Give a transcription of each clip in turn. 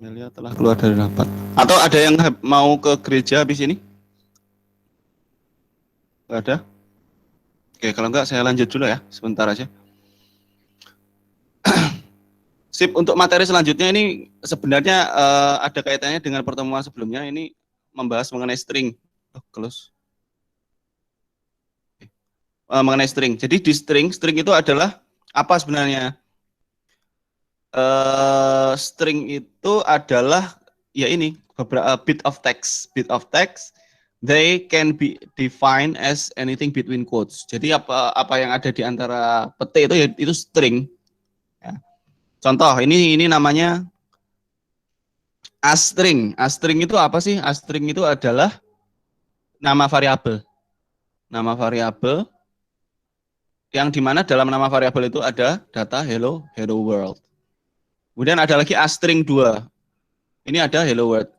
Melia telah keluar dari rapat. Atau ada yang mau ke gereja habis ini? Nggak ada? Oke, kalau enggak saya lanjut dulu ya, sebentar aja. Sip, untuk materi selanjutnya ini sebenarnya ada kaitannya dengan pertemuan sebelumnya, ini membahas mengenai string. Mengenai string. Jadi di string itu adalah apa sebenarnya? String itu adalah ya ini beberapa bit of text. They can be defined as anything between quotes. Jadi apa yang ada di antara petik itu ya itu string. Ya. Contoh ini namanya astring. Astring itu apa sih? Astring itu adalah nama variabel. Nama variabel yang dimana dalam nama variabel itu ada data hello world. Kemudian ada lagi astring 2. Ini ada hello world.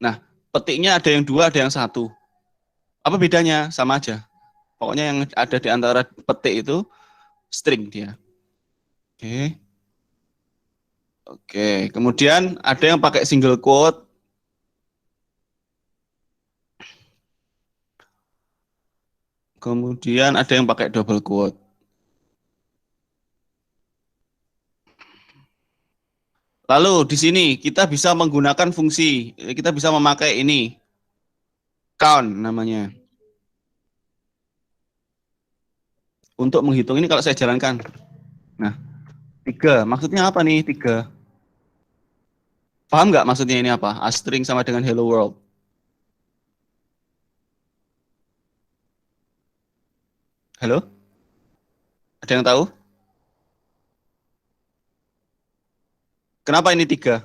Nah, petiknya ada yang 2, ada yang 1. Apa bedanya? Sama aja. Pokoknya yang ada di antara petik itu string dia. Oke. Oke, kemudian ada yang pakai single quote. Kemudian ada yang pakai double quote. Lalu di sini kita bisa menggunakan fungsi, kita bisa memakai ini, count namanya. Untuk menghitung ini kalau saya jalankan. Nah, 3, maksudnya apa nih 3? Paham nggak maksudnya ini apa? Astring sama dengan hello world. Halo? Ada yang tahu? Kenapa ini 3?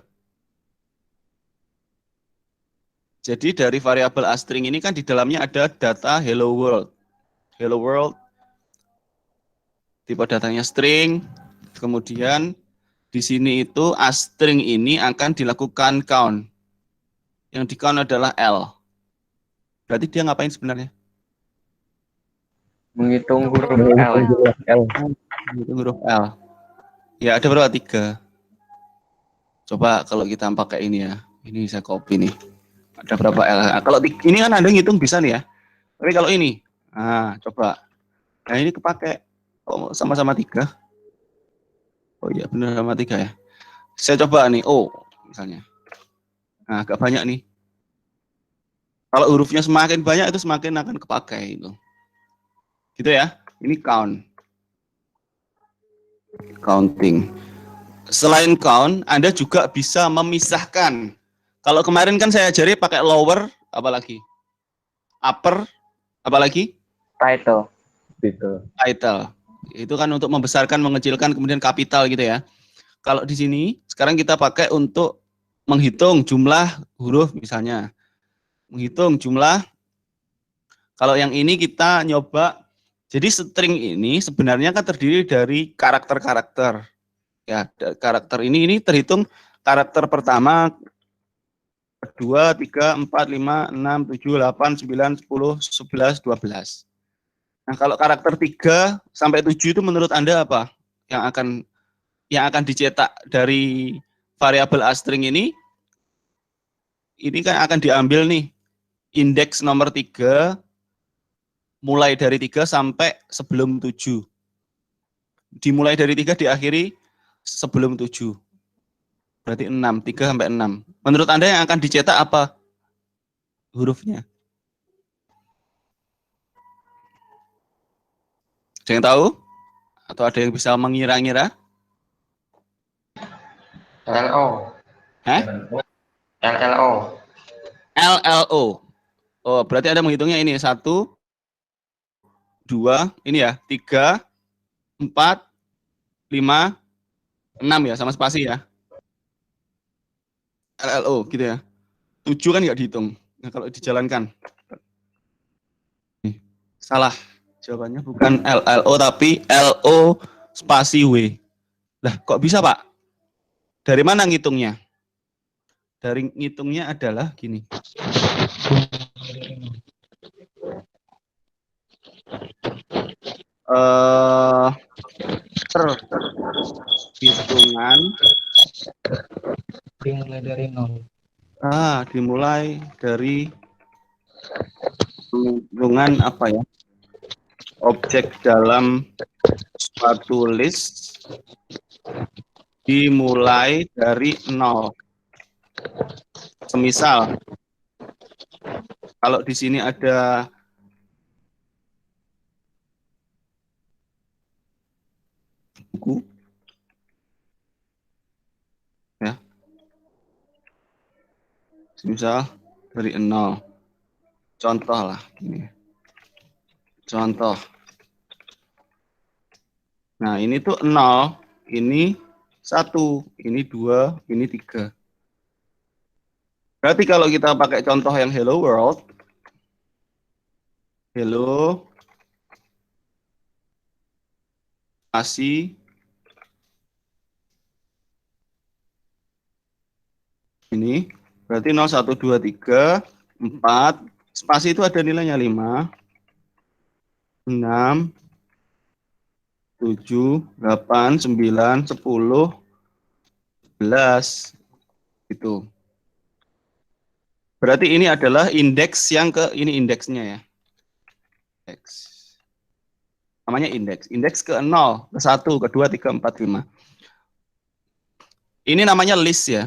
Jadi dari variabel astring ini kan di dalamnya ada data hello world. Hello world, tipe datanya string, kemudian di sini itu astring ini akan dilakukan count. Yang di count adalah L. Berarti dia ngapain sebenarnya? Menghitung huruf L. Menghitung huruf L. Ya ada berapa? 3. Coba kalau kita pakai ini ya. Ini saya copy nih. Ada berapa L? Nah, kalau ini kan Anda ngitung bisa nih ya. Tapi kalau ini, nah coba. Nah ini kepake. Oh, sama-sama 3. Oh iya benar sama 3 ya. Saya coba nih, misalnya. Nah agak banyak nih. Kalau hurufnya semakin banyak itu semakin akan kepakai itu. Gitu ya. Ini count. Counting. Selain count, Anda juga bisa memisahkan. Kalau kemarin kan saya ajari pakai lower, apalagi? Upper, apalagi? Title. Itu kan untuk membesarkan, mengecilkan, kemudian kapital gitu ya. Kalau di sini, sekarang kita pakai untuk menghitung jumlah huruf misalnya. Menghitung jumlah. Kalau yang ini kita nyoba, jadi string ini sebenarnya kan terdiri dari karakter-karakter. Ya, karakter ini terhitung karakter pertama, 2, 3, 4, 5, 6, 7, 8, 9, 10, 11, 12. Nah, kalau karakter 3 sampai 7 itu menurut Anda apa yang akan dicetak dari variabel astring ini? Ini kan akan diambil nih indeks nomor 3 mulai dari 3 sampai sebelum 7. Dimulai dari 3 diakhiri sebelum 7. Berarti 6, 3 sampai 6. Menurut Anda yang akan dicetak apa hurufnya? Ada yang tahu? Atau ada yang bisa mengira-ngira? LO. Hah? LLO. LLO. Oh, berarti Anda menghitungnya ini 1, 2, ini ya, 3, 4, 5, 6 ya, sama spasi ya. LLO gitu ya. 7 kan nggak dihitung. Nah, kalau dijalankan. Salah. Jawabannya bukan LLO tapi LO spasi W. Lah, kok bisa, Pak? Dari mana ngitungnya? Dari ngitungnya adalah gini. Perhitungan Dimulai dari 0. Dimulai dari lingkungan apa ya? Objek dalam suatu list dimulai dari 0. Semisal, kalau di sini ada buku, ya, semisal dari 0. Contoh lah, ini. Contoh. Nah, ini tuh 0, ini 1, ini 2, ini 3. Berarti kalau kita pakai contoh yang hello world, hello, spasi, ini, berarti 0, 1, 2, 3, 4, spasi itu ada nilainya 5, 6, 7, 8, 9, 10, 11, gitu. Berarti ini adalah indeks yang ini indeksnya ya. Indeks. Namanya indeks. Indeks ke 0, ke 1, ke 2, 3, 4, 5. Ini namanya list ya.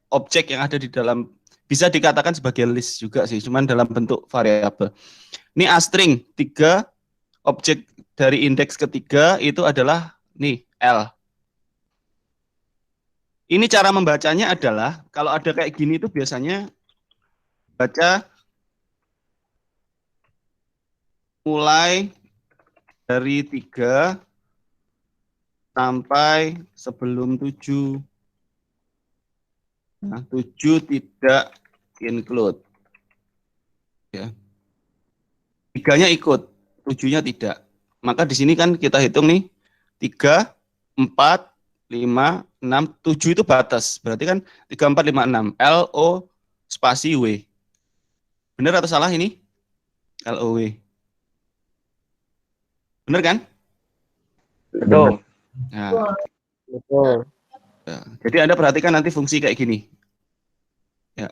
Objek yang ada di dalam, bisa dikatakan sebagai list juga sih, cuman dalam bentuk variabel. Ini A-string, 3, objek dari indeks ketiga itu adalah nih, L. Ini cara membacanya adalah, kalau ada kayak gini itu biasanya baca mulai dari 3 sampai sebelum 7. Nah, 7 tidak include. Ya. 3-nya ikut, 7-nya tidak. Maka di sini kan kita hitung nih, 3, 4, 5, 6, 7 itu batas. Berarti kan 3, 4, 5, 6. L, O, spasi W. Benar atau salah ini? L, O, W. Benar kan? Betul. Nah, Betul. ya. Jadi Anda perhatikan nanti fungsi kayak gini. Ya.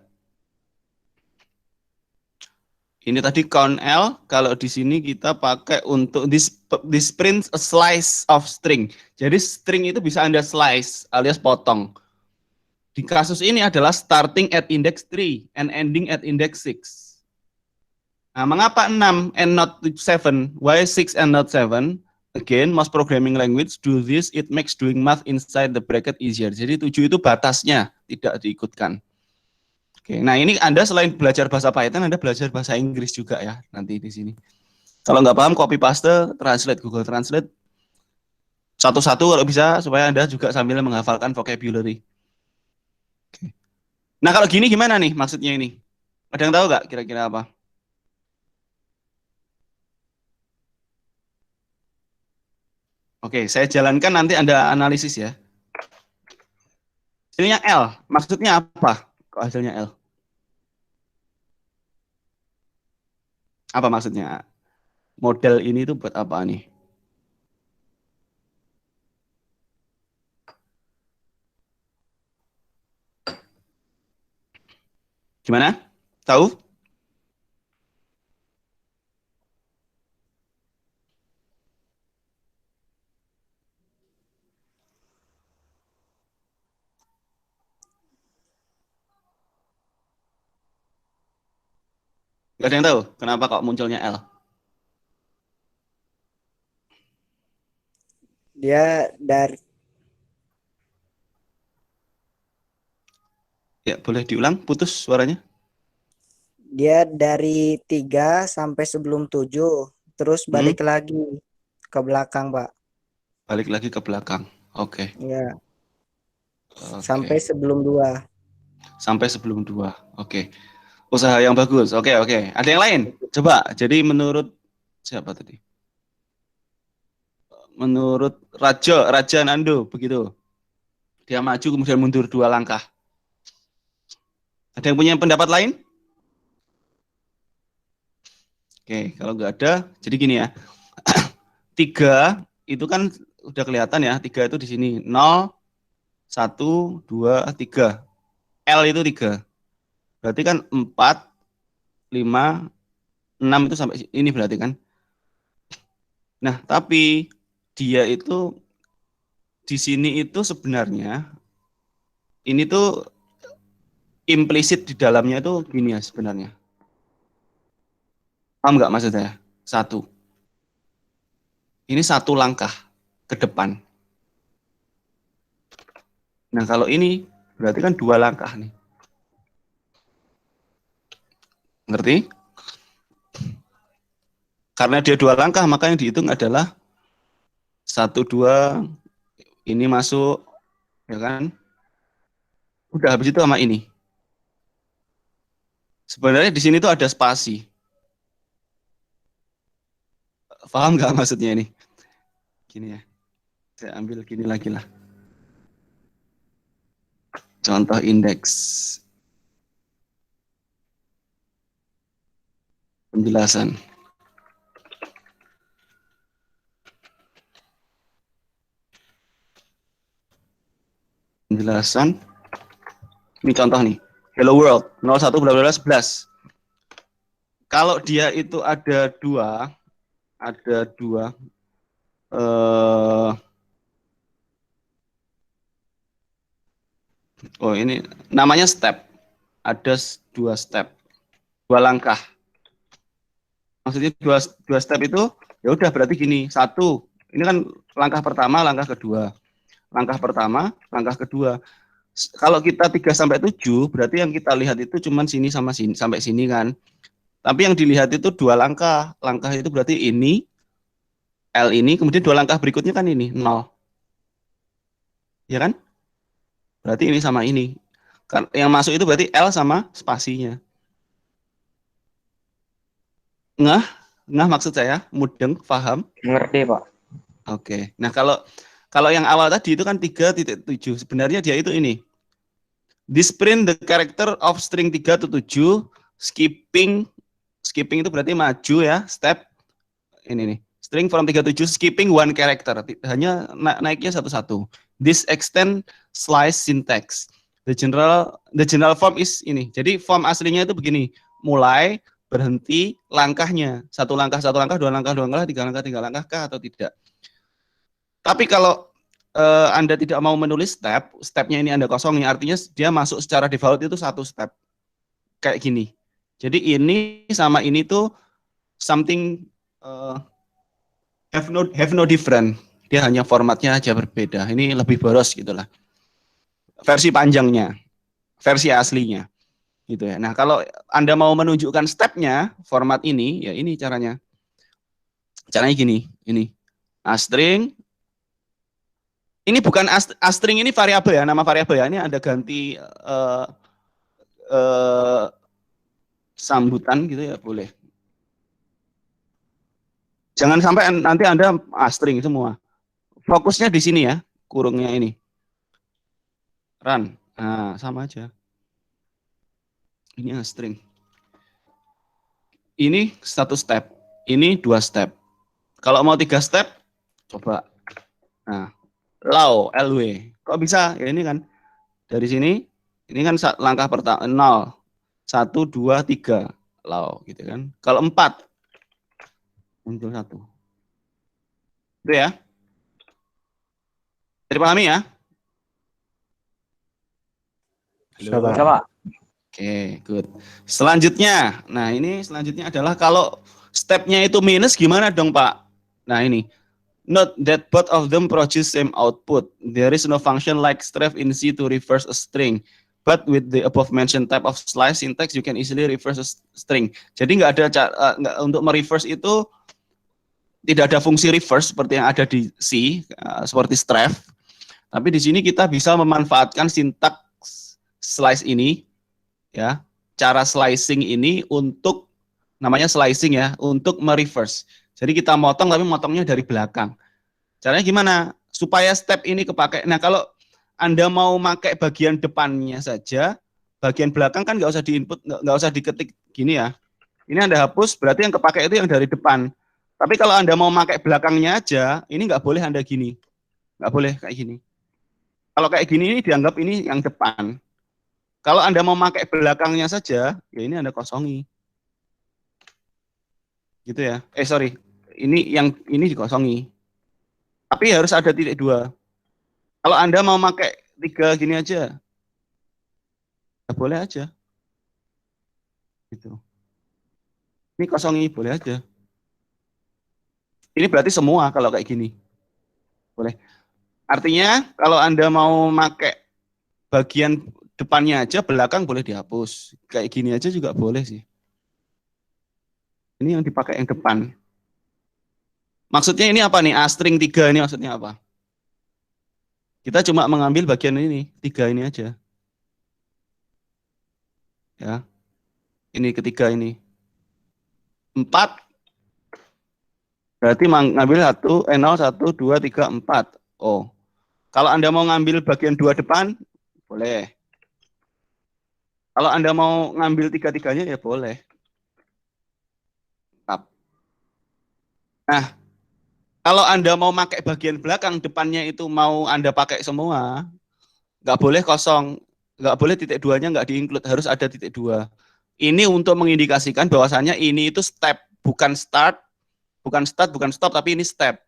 Ini tadi count L, kalau di sini kita pakai untuk this print a slice of string. Jadi string itu bisa Anda slice alias potong. Di kasus ini adalah starting at index 3 and ending at index 6. Nah, mengapa 6 and not 7? Why 6 and not 7? Again, most programming language do this, it makes doing math inside the bracket easier. Jadi 7 itu batasnya, tidak diikutkan. Oke, nah ini Anda selain belajar bahasa Python, Anda belajar bahasa Inggris juga ya nanti di sini. Kalau nggak paham, copy paste, translate, Google Translate. Satu-satu kalau bisa, supaya Anda juga sambil menghafalkan vocabulary. Oke. Nah kalau gini gimana nih maksudnya ini? Ada yang tahu nggak kira-kira apa? Oke, saya jalankan nanti Anda analisis ya. Hasilnya L, maksudnya apa? Kok hasilnya L? Apa maksudnya? Model ini tuh buat apa nih? Gimana? Tahu? Gak ada yang tahu? Kenapa kok munculnya L? Dia dari Ya, boleh diulang, putus suaranya. dia dari 3 sampai sebelum 7, terus balik lagi ke belakang, Pak. Balik lagi ke belakang. Oke. Ya, Oke. sampai sebelum 2. Sampai sebelum 2. Oke. Usaha yang bagus. Oke, oke. Ada yang lain? Coba. Jadi menurut siapa tadi? Menurut Raja Nando, begitu. Dia maju kemudian mundur 2 langkah. Ada yang punya pendapat lain? Oke, kalau nggak ada, jadi gini ya. 3 itu kan udah kelihatan ya, 3 itu di sini 0, 1, 2, 3. L itu 3. Berarti kan 4, 5, 6 itu sampai ini berarti kan. Nah, tapi dia itu di sini itu sebenarnya ini tuh implisit di dalamnya itu gini ya sebenarnya. Paham nggak maksud saya? Satu. Ini satu langkah ke depan. Nah, kalau ini berarti kan 2 langkah nih. Ngerti? Karena dia 2 langkah, maka yang dihitung adalah 1, 2, ini masuk, ya kan? Udah habis itu sama ini. Sebenarnya di sini tuh ada spasi. Paham nggak maksudnya ini? Gini ya. Saya ambil gini lagi lah. Contoh indeks. Penjelasan. Penjelasan. Ini contoh nih. Hello World 01 bla bla 11. Kalau dia itu ada dua oh ini namanya step. Ada 2 step. 2 langkah. Maksudnya dua step itu ya udah berarti gini. 1, ini kan langkah pertama, langkah kedua. Langkah pertama, langkah kedua. Kalau kita 3 sampai 7, berarti yang kita lihat itu cuma sini sama sini sampai sini kan. Tapi yang dilihat itu 2 langkah. Langkah itu berarti ini L ini, kemudian 2 langkah berikutnya kan ini 0. Ya kan? Berarti ini sama ini. Yang masuk itu berarti L sama spasinya. Ngah maksud saya? Mudeng, paham? Ngerti, Pak. Oke. Nah, kalau yang awal tadi itu kan 3.7. Sebenarnya dia itu ini. Disprint the character of string 3 to 7, skipping itu berarti maju ya, step ini nih. String from 3 to 7 skipping one character. Hanya naiknya satu-satu. This extend slice syntax. The general form is ini. Jadi form aslinya itu begini. Mulai, berhenti, langkahnya. Satu langkah, 2 langkah, 3 langkah, 3 langkah kah atau tidak. Tapi kalau Anda tidak mau menulis stepnya ini Anda kosongin, artinya dia masuk secara default itu 1 step. Kayak gini. Jadi ini sama ini tuh something have no different. Dia hanya formatnya aja berbeda. Ini lebih boros gitulah. Versi panjangnya, versi aslinya. Gitu ya. Nah, kalau Anda mau menunjukkan stepnya, format ini, ya ini caranya. Caranya gini, ini. String. Ini bukan string, ini variabel ya, nama variabel ya. Ini Anda ganti sambutan gitu ya, boleh. Jangan sampai nanti Anda string semua. Fokusnya di sini ya, kurungnya ini. Run. Nah, sama aja. Ini string. Ini 1 step. Ini 2 step. Kalau mau 3 step, coba. Nah, LW. Kok bisa? Ya ini kan. Dari sini, ini kan langkah pertama, 0. 1, 2, 3. Low, gitu kan. Kalau 4, muncul 1. Itu ya. Dipahami ya? Halo. Bisa, Pak. Oke, good. Selanjutnya, nah ini selanjutnya adalah kalau stepnya itu minus gimana dong Pak? Nah ini, note that both of them produce same output. There is no function like stref in C to reverse a string. But with the above mentioned type of slice syntax, you can easily reverse a string. Jadi nggak ada untuk mereverse itu tidak ada fungsi reverse seperti yang ada di C, seperti stref. Tapi di sini kita bisa memanfaatkan sintaks slice ini. Ya, cara slicing ini untuk namanya slicing ya, untuk mereverse. Jadi kita motong tapi motongnya dari belakang. Caranya gimana? Supaya step ini kepakai. Nah, kalau Anda mau pakai bagian depannya saja, bagian belakang kan nggak usah diinput, nggak usah diketik gini ya. Ini Anda hapus, berarti yang kepakai itu yang dari depan. Tapi kalau Anda mau pakai belakangnya aja, ini nggak boleh Anda gini. Nggak boleh kayak gini. Kalau kayak gini ini dianggap ini yang depan. Kalau Anda mau pakai belakangnya saja, ya ini Anda kosongi. Gitu ya. Sorry. Ini dikosongi. Tapi harus ada titik 2. Kalau Anda mau pakai 3 gini aja, ya boleh aja. Gitu. Ini kosongi, boleh aja. Ini berarti semua kalau kayak gini. Boleh. Artinya kalau Anda mau pakai bagian depannya aja, belakang boleh dihapus. Kayak gini aja juga boleh sih. Ini yang dipakai yang depan. Maksudnya ini apa nih? A string 3 ini maksudnya apa? Kita cuma mengambil bagian ini, 3 ini aja. Ya. Ini ketiga ini. 4. Berarti mengambil 0, 1, 2, 3, 4. Oh. Kalau Anda mau ngambil bagian 2 depan, boleh. Kalau Anda mau ngambil 3-3-nya, ya boleh. Nah, kalau Anda mau pakai bagian belakang, depannya itu mau Anda pakai semua, nggak boleh kosong. Nggak boleh titik 2-nya nggak di-include, harus ada titik 2. Ini untuk mengindikasikan bahwasannya ini itu step, bukan start, bukan stop, tapi ini step.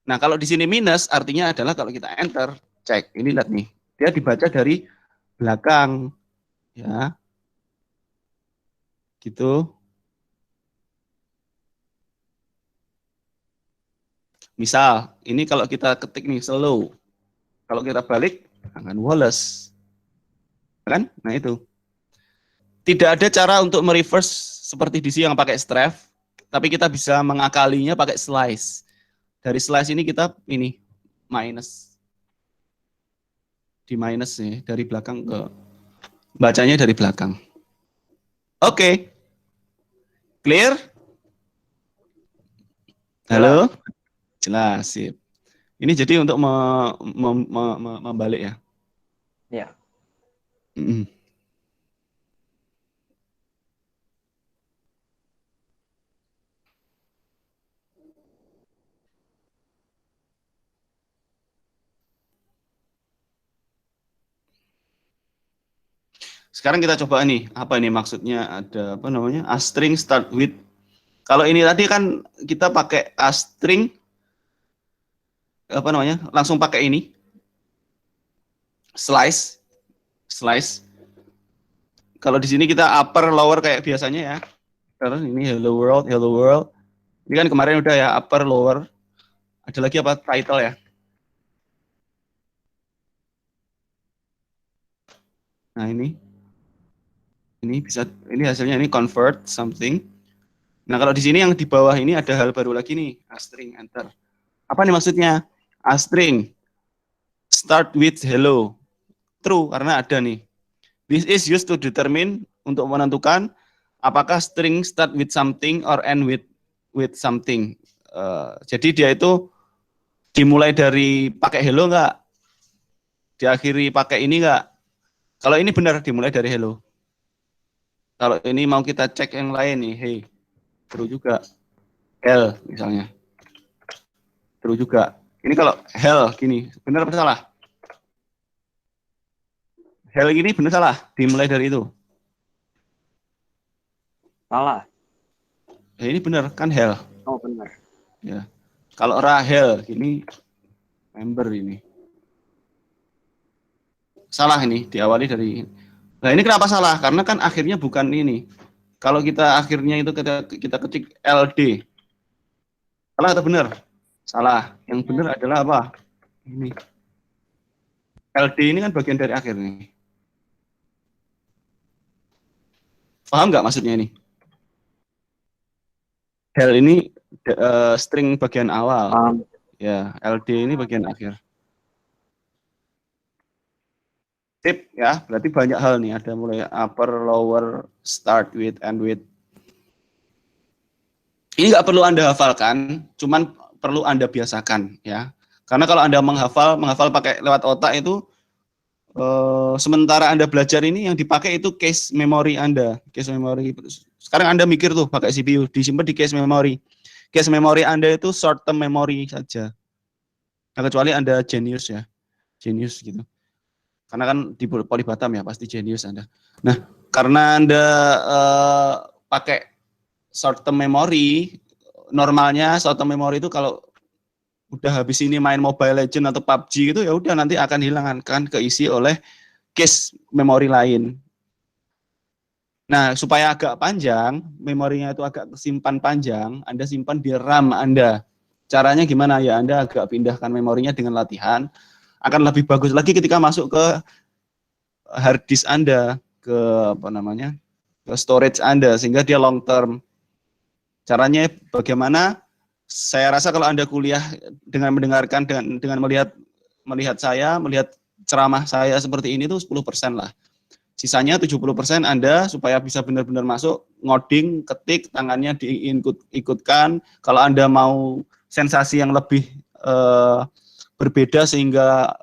Nah, kalau di sini minus, artinya adalah kalau kita enter, cek, ini lihat nih, dia dibaca dari belakang, ya, gitu. Misal, ini kalau kita ketik nih slow, kalau kita balik, akan Wallace, kan? Nah itu. Tidak ada cara untuk mereverse seperti di sini yang pakai strafe, tapi kita bisa mengakalinya pakai slice. Dari slice ini kita ini minus, di minus nih dari belakang ke bacanya dari belakang. Oke, clear? Halo, jelas sip. Ini jadi untuk membalik ya. Ya. Sekarang kita coba nih, apa ini maksudnya, ada apa namanya, a string start with. Kalau ini tadi kan kita pakai a string, apa namanya, langsung pakai ini, slice. Kalau di sini kita upper lower kayak biasanya ya. Karena ini hello world. Ini kan kemarin udah ya, upper lower. Ada lagi apa, title ya. Nah ini bisa, ini hasilnya ini convert something. Nah kalau di sini yang di bawah ini ada hal baru lagi nih, a string enter. Apa nih maksudnya? A string start with hello, true karena ada nih. This is used to determine, untuk menentukan apakah string start with something or end with something. Jadi dia itu dimulai dari pakai hello enggak? Diakhiri pakai ini enggak? Kalau ini benar dimulai dari hello. Kalau ini mau kita cek yang lain nih, hey, true juga. Hell misalnya. True juga. Ini kalau hell gini, benar apa salah? Hell gini benar salah? Dimulai dari itu. Salah. Ya, ini benar kan hell. Oh benar. Ya. Kalau Rahel gini member ini. Salah ini, diawali dari. Nah ini kenapa salah? Karena kan akhirnya bukan ini. Kalau kita akhirnya itu kita ketik LD. Salah atau benar? Salah. Yang benar adalah apa? Ini. LD ini kan bagian dari akhir nih. Paham nggak maksudnya ini? Hell ini string bagian awal. Ya, LD ini bagian akhir. Tip ya, berarti banyak hal nih, ada mulai upper, lower, start with, end with. Ini nggak perlu Anda hafalkan, cuman perlu Anda biasakan ya. Karena kalau Anda menghafal pakai lewat otak itu, sementara Anda belajar ini yang dipakai itu case memory Anda. Case memory. Sekarang Anda mikir tuh pakai CPU, disimpan di case memory. Case memory Anda itu short term memory saja. Nah, kecuali Anda genius ya. Jenius gitu. Karena kan di Polibatam ya pasti jenius Anda. Nah, karena Anda pakai short term memory, normalnya short term memory itu kalau udah habis ini main Mobile Legend atau PUBG gitu ya udah nanti akan hilang kan keisi oleh cache memori lain. Nah, supaya agak panjang, memorinya itu agak simpan panjang, Anda simpan di RAM Anda. Caranya gimana ya? Anda agak pindahkan memorinya dengan latihan, akan lebih bagus lagi ketika masuk ke hard disk Anda, ke apa namanya? Ke storage Anda sehingga dia long term. Caranya bagaimana? Saya rasa kalau Anda kuliah dengan mendengarkan dengan melihat saya, melihat ceramah saya seperti ini tuh 10% lah. Sisanya 70% Anda supaya bisa benar-benar masuk, ngoding, ketik, tangannya diikutkan. Kalau Anda mau sensasi yang lebih berbeda sehingga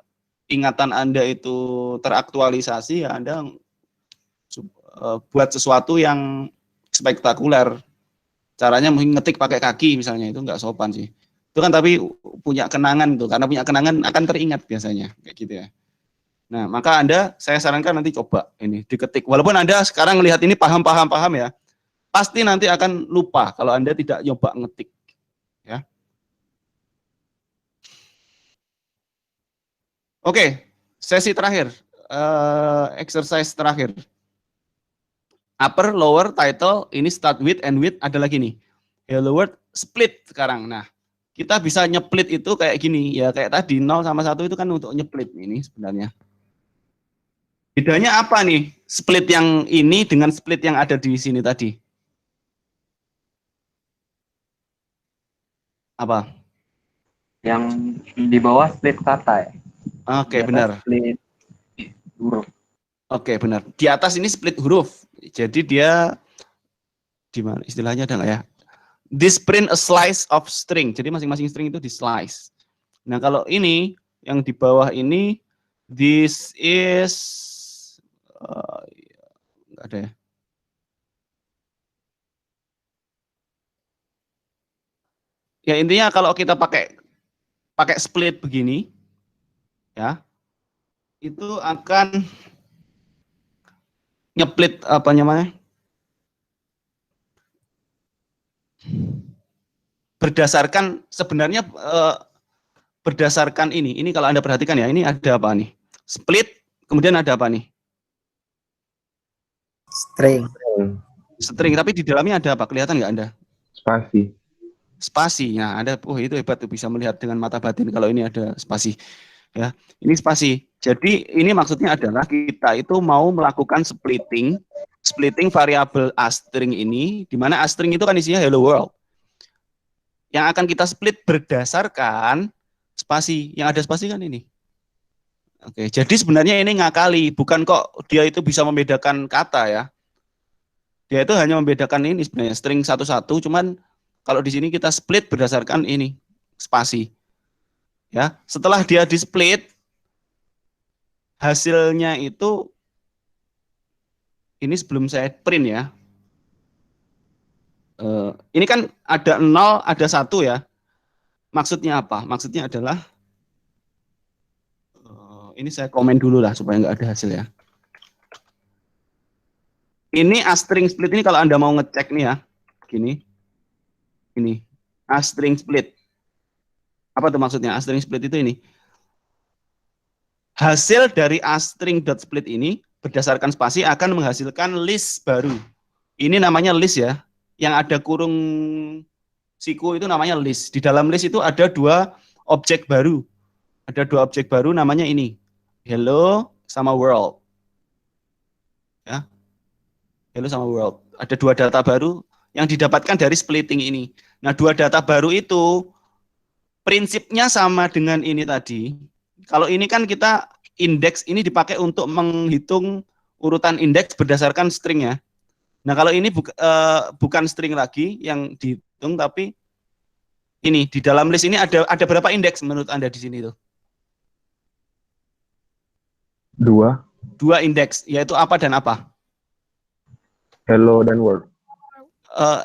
ingatan Anda itu teraktualisasi, ya Anda buat sesuatu yang spektakuler. Caranya mungkin ngetik pakai kaki misalnya, itu nggak sopan sih. Itu kan tapi punya kenangan tuh, karena punya kenangan akan teringat biasanya, kayak gitu ya. Nah, maka Anda, saya sarankan nanti coba ini diketik. Walaupun Anda sekarang melihat ini paham ya, pasti nanti akan lupa kalau Anda tidak nyoba ngetik. Ya. Oke, sesi terakhir, exercise terakhir. Upper, lower, title, ini start with, end with, ada lagi nih. Hello world, split sekarang. Nah, kita bisa nyeplit itu kayak gini, ya kayak tadi 0 sama 1 itu kan untuk nyeplit ini sebenarnya. Bedanya apa nih split yang ini dengan split yang ada di sini tadi? Apa? Yang di bawah split kata ya. Oke, benar. Split huruf. Oke, benar. Di atas ini split huruf. Jadi dia di mana istilahnya ada nggak ya? This print a slice of string. Jadi masing-masing string itu di slice. Nah, kalau ini yang di bawah ini this is nggak ada ya. Ya intinya kalau kita pakai split begini, ya itu akan nyeplit apa namanya? Berdasarkan sebenarnya berdasarkan ini kalau Anda perhatikan ya, ini ada apa nih? Split, kemudian ada apa nih? String, tapi di dalamnya ada apa? Kelihatan nggak Anda? Spasi. Spasi. Nah, ada, itu hebat tuh bisa melihat dengan mata batin kalau ini ada spasi. Ya, ini spasi. Jadi ini maksudnya adalah kita itu mau melakukan splitting variabel astring ini, di mana astring itu kan isinya hello world. Yang akan kita split berdasarkan spasi. Yang ada spasi kan ini. Oke, jadi sebenarnya ini ngakali, bukan kok dia itu bisa membedakan kata ya. Dia itu hanya membedakan ini sebenarnya string satu-satu, cuman kalau di sini kita split berdasarkan ini spasi. Ya, setelah dia di split, hasilnya itu ini sebelum saya print ya. Ini kan ada 0, ada 1 ya. Maksudnya apa? Maksudnya adalah ini saya komen dulu lah supaya nggak ada hasil ya. Ini astring split ini kalau Anda mau ngecek nih ya, gini. Ini astring split. Apa tuh maksudnya? Astring split itu ini. Hasil dari astring.split ini berdasarkan spasi akan menghasilkan list baru. Ini namanya list ya. Yang ada kurung siku itu namanya list. Di dalam list itu ada dua objek baru. Ada dua objek baru namanya ini. Hello sama world. Ya. Hello sama world. Ada dua data baru yang didapatkan dari splitting ini. Nah, dua data baru itu prinsipnya sama dengan ini tadi. Kalau ini kan kita indeks ini dipakai untuk menghitung urutan indeks berdasarkan string ya. Nah, kalau ini bukan string lagi yang dihitung, tapi ini di dalam list ini ada berapa indeks menurut Anda di sini tuh? 2. 2 indeks, yaitu apa dan apa? Hello dan world.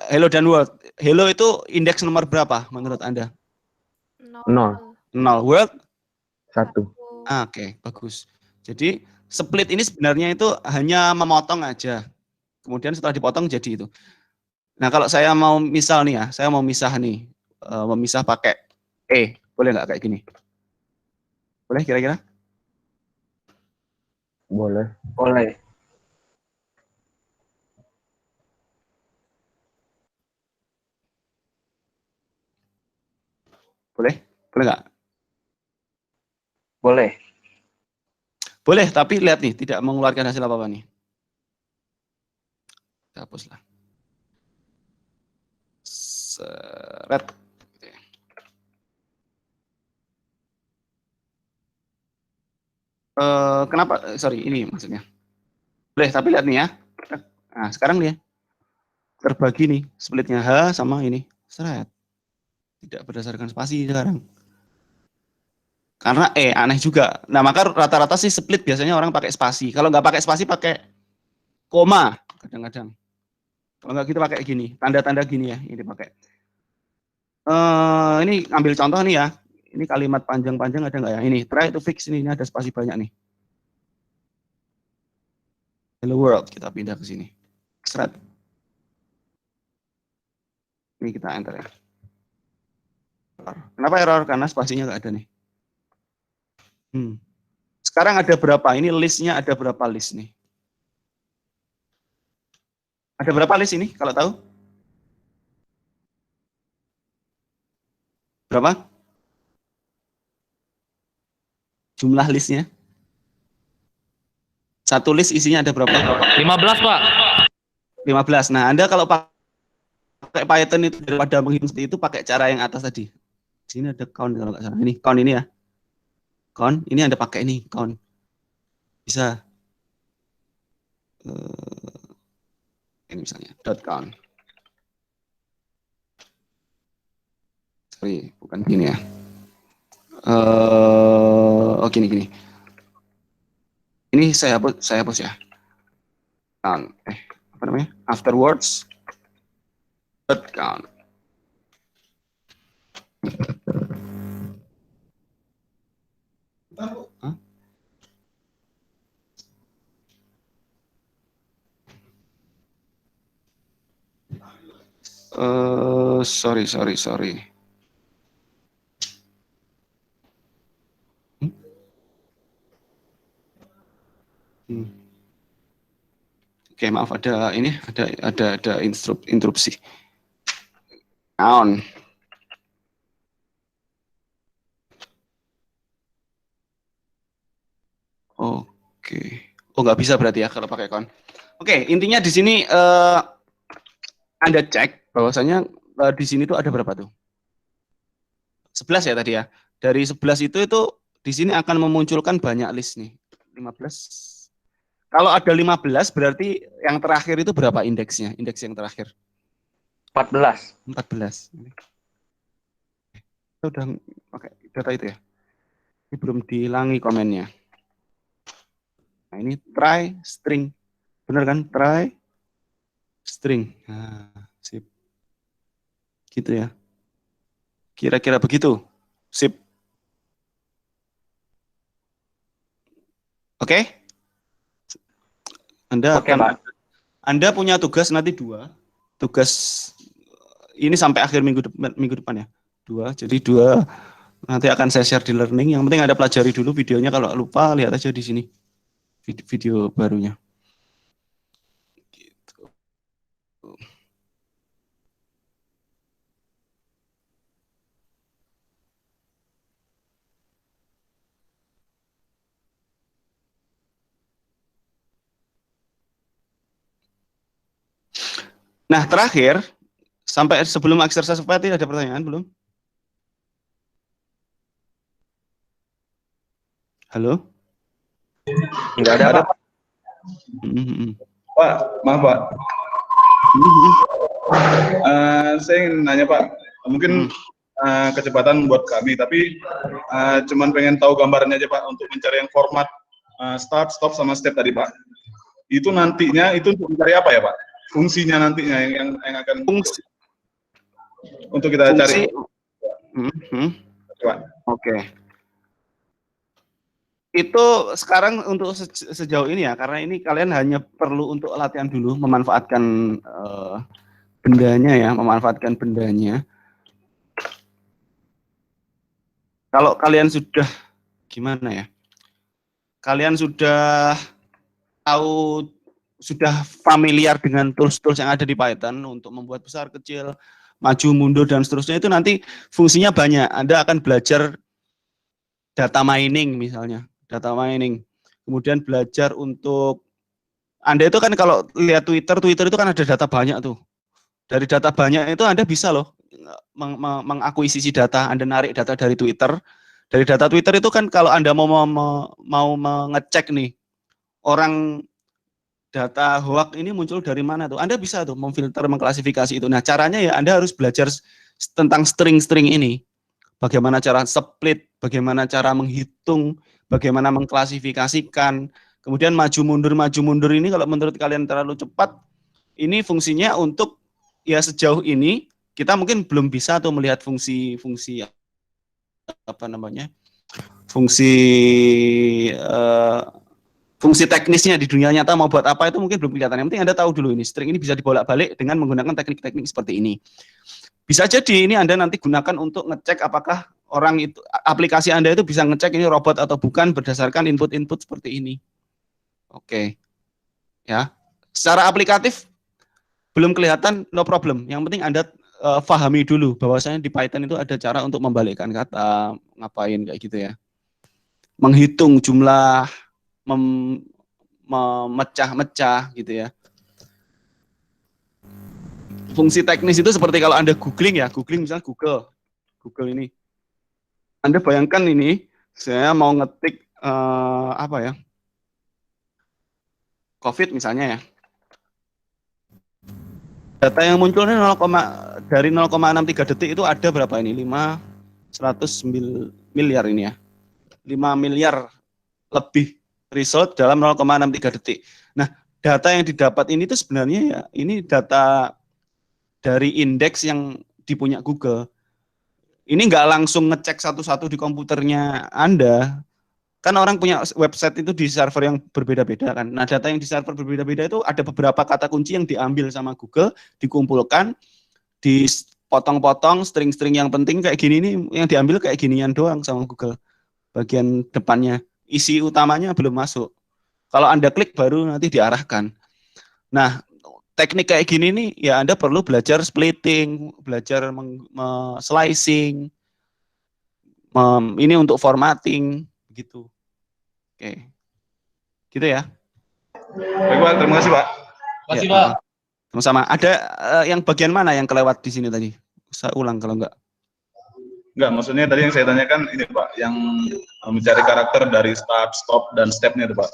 Hello dan world. Hello itu indeks nomor berapa menurut Anda? 0. 0. World? 1. Oke, bagus. Jadi split ini sebenarnya itu hanya memotong aja. Kemudian setelah dipotong jadi itu. Nah, kalau saya mau misal nih ya, saya mau misah nih, memisah pakai boleh nggak kayak gini? Boleh kira-kira? Boleh. Boleh. Boleh? Boleh nggak? Boleh. Boleh, tapi lihat nih, tidak mengeluarkan hasil apa-apa nih. Kita hapuslah. Seret. Kenapa? Sorry, ini maksudnya. Boleh, tapi lihat nih ya. Nah, sekarang nih ya, terbagi nih, splitnya H sama ini. Seret. Tidak berdasarkan spasi sekarang. Karena aneh juga. Nah, maka rata-rata sih split biasanya orang pakai spasi. Kalau nggak pakai spasi, pakai koma kadang-kadang. Kalau nggak kita pakai gini, tanda-tanda gini ya, ini pakai. Ini ambil contoh nih ya. Ini kalimat panjang-panjang ada nggak ya? Ini try to fix ini ada spasi banyak nih. Hello world, kita pindah ke sini. Seret. Ini kita enter ya. Kenapa error? Karena spasinya nggak ada nih. Sekarang ada berapa? Ini listnya ada berapa list nih? Ada berapa list ini kalau tahu? Berapa? Jumlah listnya? Satu list isinya ada berapa? 15, Pak. 15. Nah, Anda kalau pakai Python itu daripada menghitung seperti itu pakai cara yang atas tadi. Di sini ada count kalau nggak salah. Ini count ini ya. Count, ini Anda pakai ini count. Bisa. Ini misalnya dot count. Sorry, bukan gini ya. Gini. Ini saya hapus ya. Count. Apa namanya? Afterwards. Dot count. Hah? Sorry. Oke, maaf ada ini ada interupsi. Count. Oke. Oh, nggak bisa berarti ya kalau pakai count. Oke, intinya di sini Anda cek bahwasanya di sini tuh ada berapa tuh? 11 ya tadi ya. Dari 11 itu di sini akan memunculkan banyak list nih. 15. Kalau ada 15 berarti yang terakhir itu berapa indeksnya? Indeks yang terakhir? 14. 14. Kita udah pakai data itu ya. Ini belum dihilangi komennya. Nah, ini try string. Benar kan? Try string. Nah, sip. Gitu ya. Kira-kira begitu. Sip. Oke? Anda punya tugas nanti 2. Tugas ini sampai akhir minggu depan ya. 2. Jadi 2 nanti akan saya share di learning. Yang penting Anda pelajari dulu videonya. Kalau lupa lihat aja di sini video barunya. Gitu. Nah, terakhir sampai sebelum exercise tadi ada pertanyaan belum? Halo? Enggak ada, Pak. Pak, maaf Pak. Saya ingin nanya Pak, mungkin kecepatan buat kami, tapi cuman pengen tahu gambarannya aja Pak untuk mencari yang format start, stop, sama step tadi Pak. Itu nantinya itu untuk mencari apa ya Pak? Fungsinya nantinya yang akan Fungsi. Untuk kita cari. Oke. Itu sekarang untuk sejauh ini ya, karena ini kalian hanya perlu untuk latihan dulu, memanfaatkan bendanya ya, memanfaatkan bendanya. Kalau kalian sudah gimana ya? Kalian sudah tahu, sudah familiar dengan tools-tools yang ada di Python untuk membuat besar, kecil, maju, mundur, dan seterusnya, itu nanti fungsinya banyak. Anda akan belajar data mining misalnya, data mining. Kemudian belajar untuk, Anda itu kan kalau lihat Twitter itu kan ada data banyak tuh. Dari data banyak itu Anda bisa loh mengakuisisi data, Anda narik data dari Twitter. Dari data Twitter itu kan kalau Anda mau mengecek nih, orang data hoax ini muncul dari mana tuh, Anda bisa tuh memfilter, mengklasifikasi itu. Nah, caranya ya Anda harus belajar tentang string-string ini. Bagaimana cara split, bagaimana cara menghitung, bagaimana mengklasifikasikan. Kemudian maju mundur ini kalau menurut kalian terlalu cepat, ini fungsinya untuk, ya sejauh ini kita mungkin belum bisa tuh melihat fungsi apa namanya, fungsi fungsi teknisnya di dunia nyata mau buat apa itu mungkin belum kelihatan. Yang penting Anda tahu dulu ini string ini bisa dibolak-balik dengan menggunakan teknik-teknik seperti ini. Bisa jadi ini Anda nanti gunakan untuk ngecek apakah orang itu, aplikasi Anda itu bisa ngecek ini robot atau bukan berdasarkan input-input seperti ini. Oke. Ya. Secara aplikatif belum kelihatan, no problem. Yang penting Anda pahami dulu bahwasanya di Python itu ada cara untuk membalikkan kata, ngapain kayak gitu ya. Menghitung jumlah, memecah-mecah gitu ya. Fungsi teknis itu seperti kalau Anda googling ya, googling misalnya Google ini. Anda bayangkan ini, saya mau ngetik apa ya, COVID misalnya ya. Data yang munculnya dari 0,63 detik itu ada berapa ini? 100 miliar ini ya. 5 miliar lebih result dalam 0,63 detik. Nah, data yang didapat ini tuh sebenarnya ya, ini data dari indeks yang dipunya Google. Ini nggak langsung ngecek satu-satu di komputernya Anda. Kan orang punya website itu di server yang berbeda-beda kan. Nah, data yang di server berbeda-beda itu ada beberapa kata kunci yang diambil sama Google, dikumpulkan, dipotong-potong, string-string yang penting kayak gini nih, yang diambil kayak ginian doang sama Google. Bagian depannya, isi utamanya belum masuk. Kalau Anda klik baru nanti diarahkan. Nah, teknik kayak gini nih, ya Anda perlu belajar splitting, belajar slicing, ini untuk formatting, gitu. Oke. Gitu ya. Baik Pak, terima kasih Pak. Terima kasih Ya, Pak. sama-sama. Ada yang bagian mana yang kelewat di sini tadi? Saya ulang kalau enggak. Enggak, maksudnya tadi yang saya tanyakan ini Pak, yang mencari karakter dari start, stop, dan stepnya itu Pak.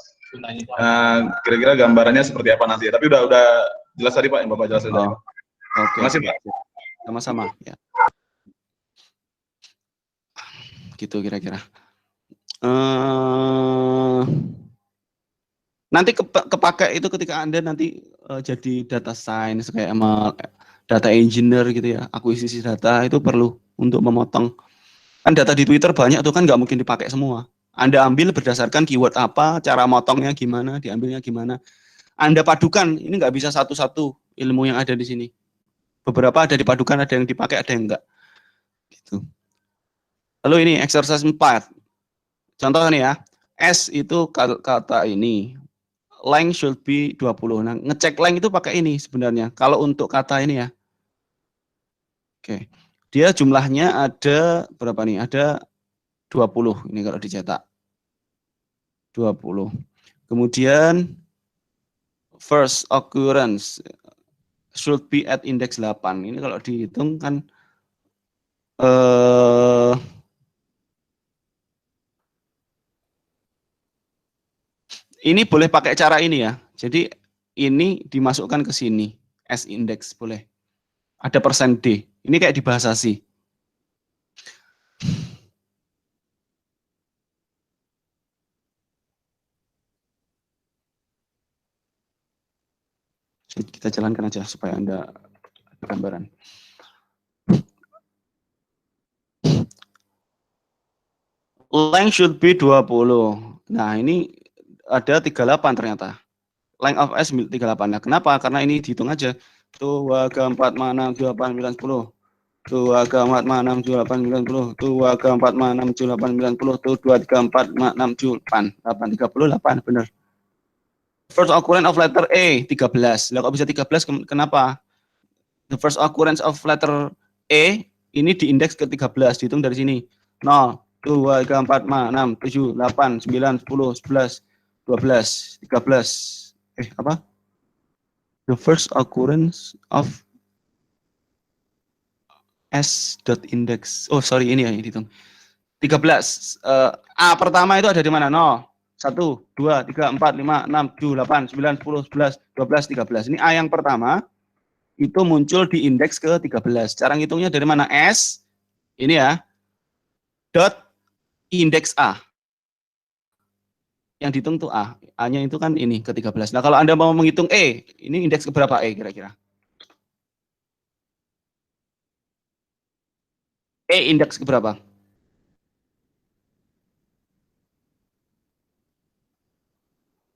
Kira-kira gambarannya seperti apa nanti? Tapi udah jelas tadi Pak, yang Bapak jelaskan tadi. Oke. Terima kasih Pak. Sama-sama. Ya. Gitu kira-kira. Nanti kepake itu ketika Anda nanti jadi data science kayak data engineer gitu ya, akuisisi data itu perlu untuk memotong. Kan data di Twitter banyak tuh kan, nggak mungkin dipakai semua. Anda ambil berdasarkan keyword apa, cara motongnya gimana, diambilnya gimana. Anda padukan, ini nggak bisa satu-satu ilmu yang ada di sini. Beberapa ada dipadukan, ada yang dipakai, ada yang enggak. Gitu. Lalu ini exercise 4. Contoh nih ya, S itu kata ini, length should be 20. Nah, ngecek length itu pakai ini sebenarnya. Kalau untuk kata ini ya. Oke. Dia jumlahnya ada berapa nih? Ada 20 ini kalau dicetak. 20. Kemudian first occurrence should be at index 8. Ini kalau dihitung kan ini boleh pakai cara ini ya. Jadi ini dimasukkan ke sini, S index boleh. Ada persen D. Ini kayak di bahasa C. Kita jalankan aja supaya Anda ada gambaran. Length should be 20. Nah, ini ada 38 ternyata. Length of S 38. Nah, kenapa? Karena ini dihitung aja. 2, 3, 4, 5, 6, 7, 8, 9, 10. 2, 3, 4, 5, 6, 7, 8, 9, 10. 2, 3, 4, 5, 6, 7, 8, 9, 10. 2, 3, 4, 5, 6, 7, 8. 8, 38, benar. First occurrence of letter E, 13. Lah kok bisa 13? Kenapa? The first occurrence of letter E ini diindeks ke 13, dihitung dari sini. 0, 2, 3, 4, 5, 6, 7, 8, 9, 10, 11, 12, 13. Apa? The first occurrence of S dot index. Oh, sorry, ini ya, ini dihitung. 13. A pertama itu ada di mana? 0, 1, 2, 3, 4, 5, 6, 7, 8, 9, 10, 11, 12, 13. Ini A yang pertama itu muncul di indeks ke 13. Cara ngitungnya dari mana? S, ini ya, dot indeks A. Yang dihitung tuh A. A-nya itu kan ini ke 13. Nah, kalau Anda mau menghitung E, ini indeks ke berapa E kira-kira? E indeks ke berapa?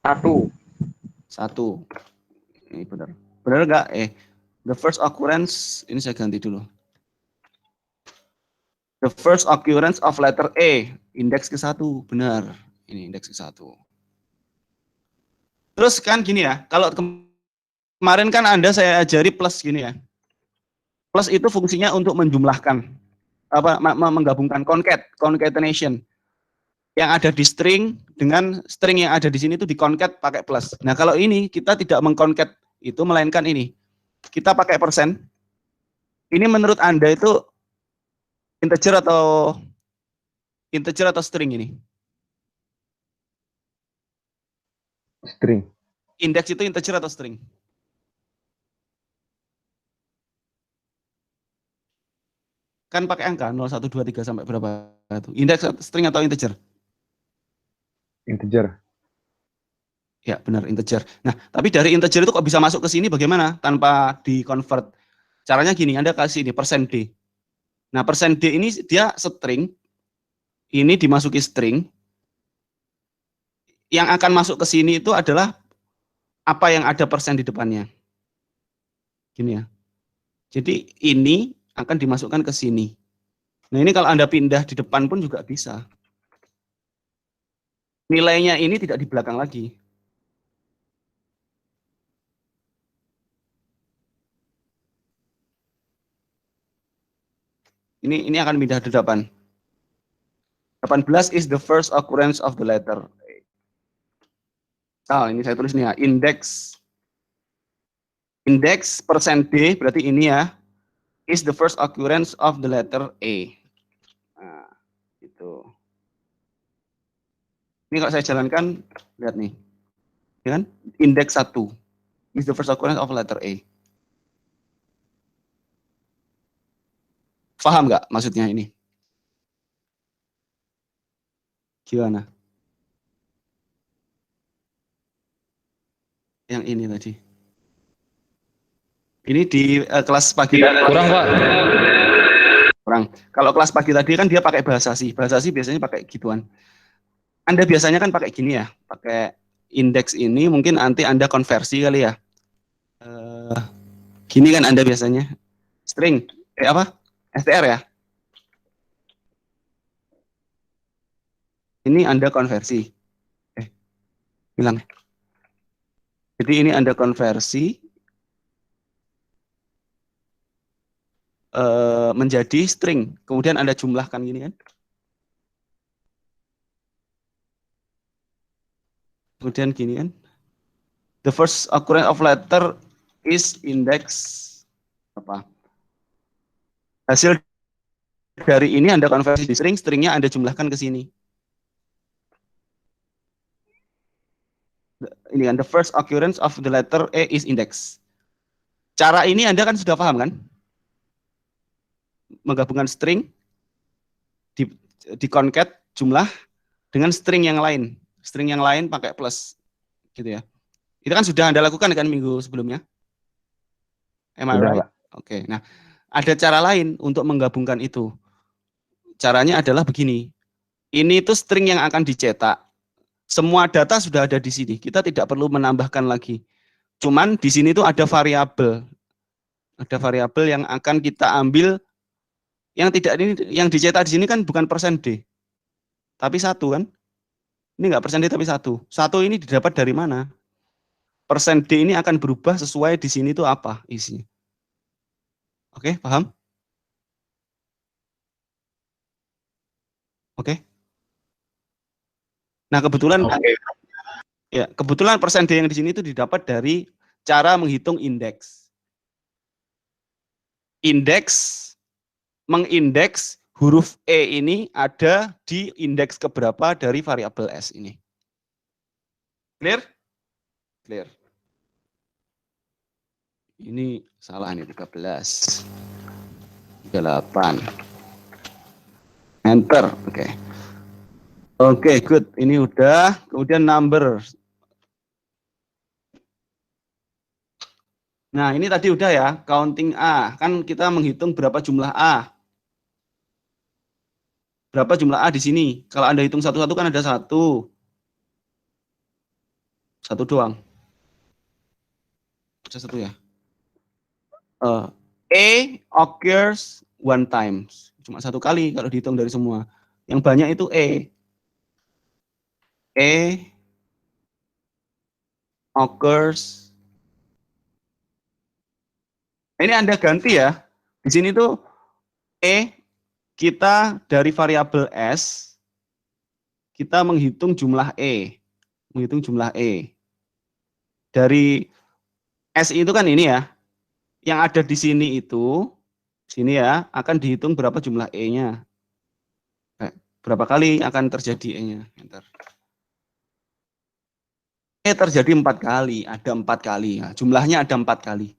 1. 1. Ini benar. Benar nggak? The first occurrence, ini saya ganti dulu. The first occurrence of letter E, indeks ke 1, benar. Ini indeks ke 1. Terus kan gini ya, kalau kemarin kan Anda saya ajari plus gini ya. Plus itu fungsinya untuk menjumlahkan, menggabungkan concatenation. Yang ada di string dengan string yang ada di sini itu dikoncat pakai plus. Nah, kalau ini kita tidak mengkoncat itu, melainkan ini. Kita pakai persen. Ini menurut Anda itu integer atau string ini? String. Indeks itu integer atau string? Kan pakai angka 0, 1, 2, 3 sampai berapa itu? Indeks string atau integer? Integer. Ya, benar, integer. Nah, tapi dari integer itu kok bisa masuk ke sini bagaimana? Tanpa di-convert. Caranya gini, Anda kasih ini persen D. Nah, persen D ini dia string. Ini dimasuki string. Yang akan masuk ke sini itu adalah apa yang ada persen di depannya. Gini ya. Jadi ini akan dimasukkan ke sini. Nah, ini kalau Anda pindah di depan pun juga bisa. Nilainya ini tidak di belakang lagi. Ini akan pindah di depan. 18 is the first occurrence of the letter. Nah, ini saya tulis nih ya, indeks persen D, berarti ini ya, is the first occurrence of the letter A. Nah, itu. Ini kalau saya jalankan, lihat nih. Ya kan? Indeks 1 is the first occurrence of letter A. Paham nggak maksudnya ini? Gimana? Yang ini tadi. Ini di kelas pagi. Kurang, Pak. Kurang. Kalau kelas pagi tadi kan dia pakai bahasa sih. Bahasa sih biasanya pakai gituan. Anda biasanya kan pakai gini ya. Pakai indeks ini mungkin nanti Anda konversi kali ya. Gini kan Anda biasanya. String. Apa? str ya. Ini Anda konversi. Bilang. Jadi ini Anda konversi menjadi string. Kemudian Anda jumlahkan gini kan. Kemudian gini kan. The first occurrence of letter is index apa? Hasil dari ini Anda konversi di string, stringnya Anda jumlahkan ke sini. Ini kan the first occurrence of the letter A is index. Cara ini Anda kan sudah paham kan? Menggabungkan string di concat jumlah dengan string yang lain. String yang lain pakai plus gitu ya. Itu kan sudah Anda lakukan kan minggu sebelumnya? Am I right? Oke. Nah, ada cara lain untuk menggabungkan itu. Caranya adalah begini. Ini itu string yang akan dicetak. Semua data sudah ada di sini. Kita tidak perlu menambahkan lagi. Cuman di sini tuh ada variabel. Ada variabel yang akan kita ambil yang tidak ini yang dicetak di sini kan bukan persen D. Tapi 1 kan? Ini enggak persen D tapi 1. 1 ini didapat dari mana? Persen D ini akan berubah sesuai di sini tuh apa isinya. Oke, paham? Oke. Nah, kebetulan ya, kebetulan persen D yang di sini itu didapat dari cara menghitung indeks. Mengindeks huruf E ini ada di indeks keberapa dari variabel S ini. Clear? Clear. Ini salah nih 13. 38. Enter. Oke. Oke, good. Ini udah. Kemudian number. Nah, ini tadi udah ya, counting A. Kan kita menghitung berapa jumlah A. Berapa jumlah A di sini? Kalau Anda hitung satu-satu kan ada 1. 1 doang. Ada 1 ya. A occurs 1 times. Cuma 1 kali kalau dihitung dari semua. Yang banyak itu E occurs. Ini Anda ganti ya. Di sini tuh kita dari variabel S kita menghitung jumlah E. Menghitung jumlah E. Dari S itu kan ini ya. Yang ada di sini itu sini ya akan dihitung berapa jumlah E-nya. Berapa kali akan terjadi E-nya. Terjadi 4 kali, ada 4 kali. Nah, jumlahnya ada 4 kali.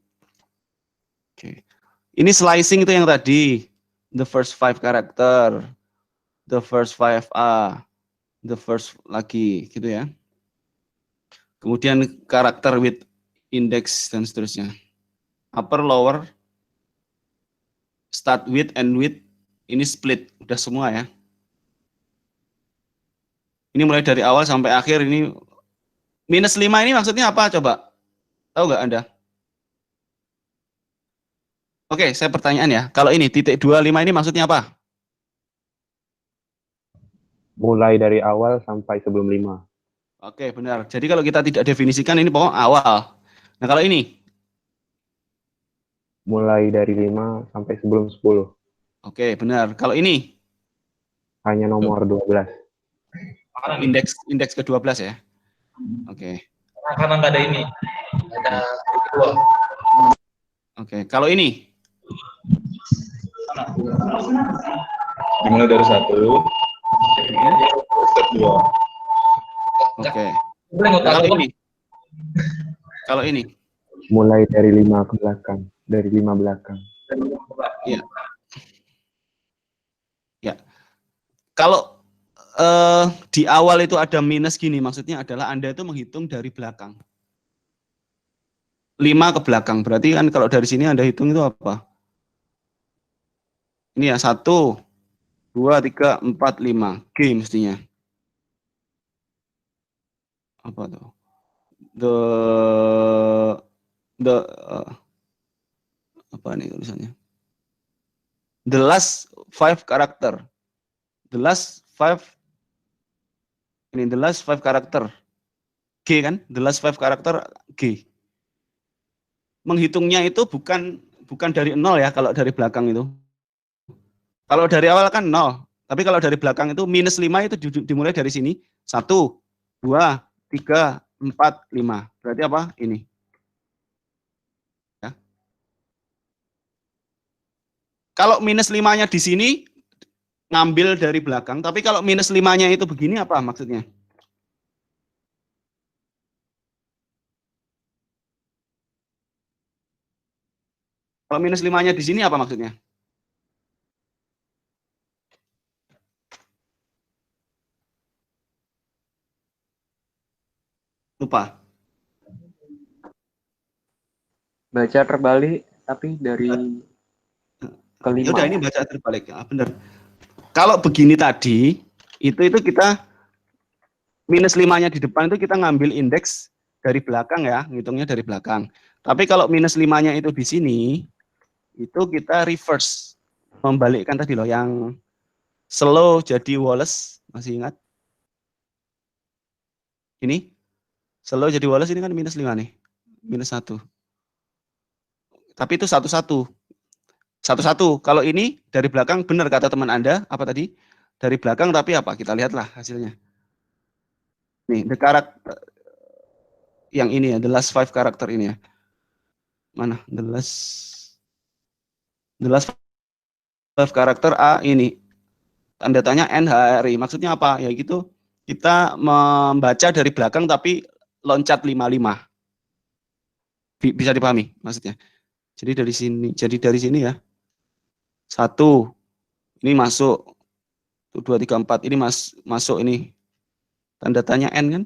Oke. Ini slicing itu yang tadi. The first 5 character, the first 5A, the first lagi, gitu ya. Kemudian karakter with index dan seterusnya. Upper, lower, start with, end with, ini split, udah semua ya. Ini mulai dari awal sampai akhir, ini minus 5 ini maksudnya apa coba? Tahu nggak Anda? Oke, saya pertanyaan ya. Kalau ini titik 25 ini maksudnya apa? Mulai dari awal sampai sebelum 5. Oke, benar. Jadi kalau kita tidak definisikan ini pokok awal. Nah, kalau ini? Mulai dari 5 sampai sebelum 10. Oke, benar. Kalau ini? Hanya nomor 12. Indeks ke-12 ya? Oke. Karena nggak ada ini. Ada dua. Oke, kalau ini? Dimulai dari 1, step 2. Oke. Nah, Kalau ini? Kalau ini? Mulai dari 5 ke belakang. Dari 5 belakang. Iya. Ya. Kalau di awal itu ada minus gini, maksudnya adalah Anda itu menghitung dari belakang. 5 ke belakang, berarti kan kalau dari sini Anda hitung itu apa? Ini ya, 1, 2, 3, 4, 5. G mestinya. Apa tuh? Apa nih tulisannya? The last 5 character. The last 5 character. G kan? The last 5 character G. Menghitungnya itu bukan dari 0 ya kalau dari belakang itu. Kalau dari awal kan 0. Tapi kalau dari belakang itu minus 5 itu dimulai dari sini. 1, 2, 3, 4, 5. Berarti apa? Ini. Ya. Kalau minus 5-nya di sini, ngambil dari belakang. Tapi kalau minus 5-nya itu begini apa maksudnya? Kalau minus 5-nya di sini apa maksudnya? Lupa. Baca terbalik tapi dari kelima. Ya udah ini baca terbalik ya, benar. Kalau begini tadi, itu kita minus 5-nya di depan itu kita ngambil indeks dari belakang ya, ngitungnya dari belakang. Tapi kalau minus 5-nya itu di sini, itu kita reverse, membalikkan tadi loh, yang slow jadi Wallace, masih ingat? Ini, slow jadi Wallace ini kan minus 5 nih, minus 1. Tapi itu satu-satu. Kalau ini dari belakang, benar kata teman Anda, apa tadi? Dari belakang tapi apa? Kita lihatlah hasilnya. Nih, the character yang ini ya, the last 5 karakter ini ya. Mana? The last 5 karakter A ini. Tanda tanya NHRI. Maksudnya apa? Ya gitu. Kita membaca dari belakang tapi loncat 55. Bisa dipahami maksudnya. Jadi dari sini ya. 1 ini masuk. 2 3 4 ini masuk ini. Tanda tanya N kan?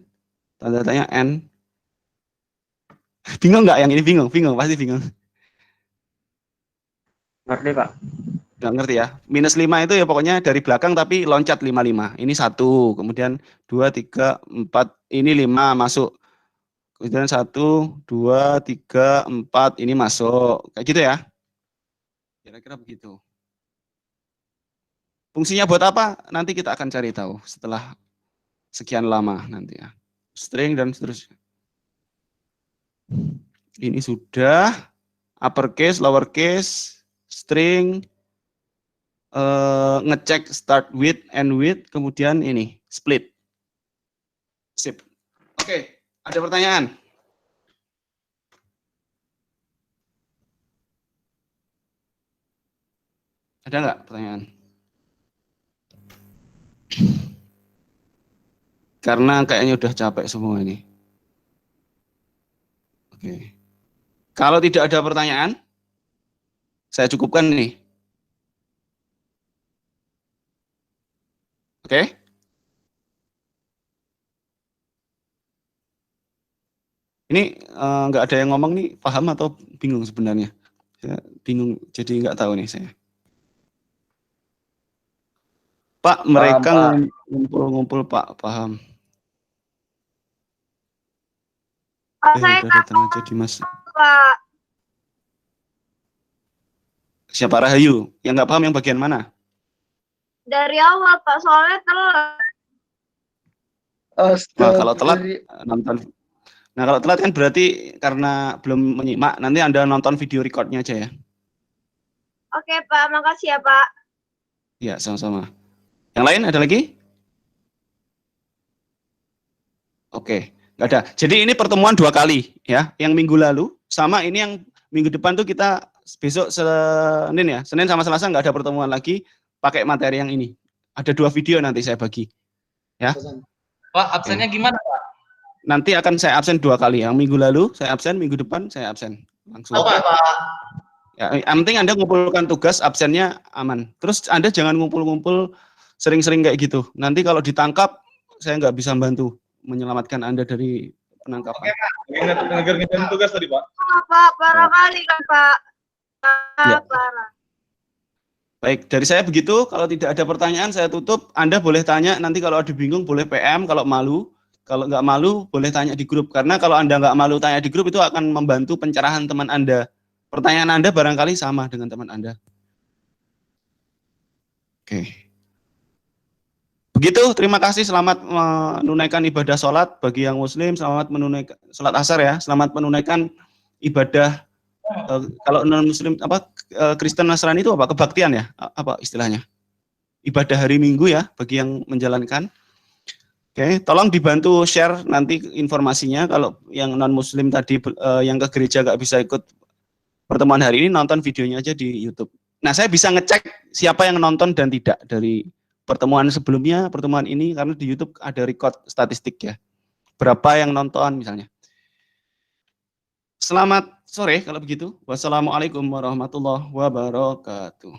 Tanda tanya N. Bingung nggak yang ini? Bingung, pasti bingung. Ngerti, Pak? Nggak ngerti ya. Minus 5 itu ya pokoknya dari belakang tapi loncat 55. Ini 1, kemudian 2 3 4 ini 5 masuk. Kemudian 1 2 3 4 ini masuk. Kayak gitu ya. Kira-kira begitu. Fungsinya buat apa? Nanti kita akan cari tahu setelah sekian lama nanti ya. String dan seterusnya. Ini sudah uppercase, lowercase, string, ngecek start with, end with, kemudian ini split. Sip. Oke, ada pertanyaan? Ada nggak pertanyaan? Karena kayaknya udah capek semua ini. Oke. Kalau tidak ada pertanyaan, saya cukupkan nih. Oke. Ini nggak ada yang ngomong nih, paham atau bingung sebenarnya? Saya bingung, jadi nggak tahu nih saya. Pak, mereka ngumpul-ngumpul Pak, paham. Saya Udah datang aja Dimas. Pak. Siapa Rahayu? Yang nggak paham yang bagian mana? Dari awal Pak, soalnya telat. Nah, kalau telat nonton. Nah, kalau telat kan berarti karena belum menyimak. Nanti Anda nonton video recordnya aja ya. Oke Pak, makasih ya Pak. Ya, sama-sama. Yang lain ada lagi? Oke, nggak ada. Jadi ini pertemuan 2 kali ya. Yang minggu lalu sama ini yang minggu depan tuh kita besok Senin ya. Senin sama Selasa nggak ada pertemuan lagi pakai materi yang ini. Ada 2 video nanti saya bagi. Ya. Pak, absennya gimana Pak? Nanti akan saya absen 2 kali. Yang minggu lalu saya absen, minggu depan saya absen. Langsung. Oke Pak. Ya, yang penting Anda ngumpulkan tugas, absennya aman. Terus Anda jangan ngumpul-ngumpul sering-sering kayak gitu. Nanti kalau ditangkap, saya nggak bisa bantu menyelamatkan Anda dari penangkapan. Oke, Pak. Ngejar-ngejar tugas tadi, Pak. Pak, parah kali kan Pak. Ya. Parah. Baik, dari saya begitu. Kalau tidak ada pertanyaan, saya tutup. Anda boleh tanya, nanti kalau ada bingung boleh PM, kalau malu. Kalau nggak malu, boleh tanya di grup. Karena kalau Anda nggak malu tanya di grup, itu akan membantu pencerahan teman Anda. Pertanyaan Anda barangkali sama dengan teman Anda. Oke. Begitu, terima kasih. Selamat menunaikan ibadah sholat bagi yang muslim. Selamat menunaikan sholat asar ya. Selamat menunaikan ibadah kalau non muslim apa Kristen Nasrani itu apa? Kebaktian ya? Apa istilahnya? Ibadah hari Minggu ya bagi yang menjalankan. Oke, tolong dibantu share nanti informasinya. Kalau yang non muslim tadi yang ke gereja nggak bisa ikut pertemuan hari ini, nonton videonya aja di YouTube. Nah, saya bisa ngecek siapa yang nonton dan tidak dari pertemuan sebelumnya, pertemuan ini, karena di YouTube ada record statistik ya. Berapa yang nonton misalnya. Selamat sore kalau begitu. Wassalamualaikum warahmatullahi wabarakatuh.